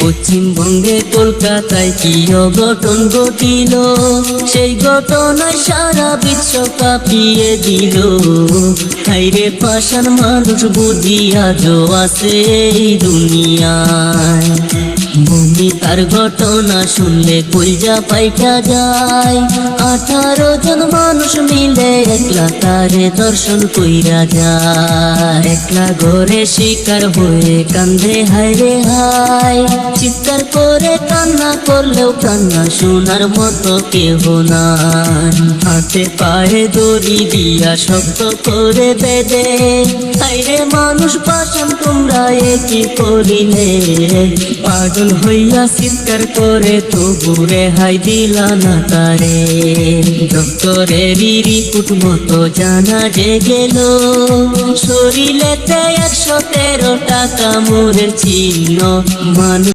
পশ্চিমবঙ্গে কলকাতায় কি অঘটন ঘটিল, সেই ঘটনায় সারা বিশ্ব কাঁপিয়ে দিল। হায়রে পাষাণ মানুষ বুঝি আজও আছে এই দুনিয়ায়। ভূমি তার ঘটনা শুনলে কলজা পাইটা যায়। 18 জন মানুষ মিলে একলা তারে দর্শন কইরা যায়। একলা ঘরে শিকার হয়ে কান্দে হায়রে হায়। চিৎকার করে কান্না করলেও কান্না শোনার মতো কেহ নাই। হাতে পায়ে দড়ি দিয়া শক্ত করে বেঁধে, হায়রে মানুষ পাষাণ তোমরা কি করিলে। পাগল হইয়া চিৎকার করে তবু রেহাই দিলা না তারে। ডক্টরের রিপোর্ট মতো জানা যে গেল, শরীরেতে 113 টাকা মোরের চিহ্ন। মানুষ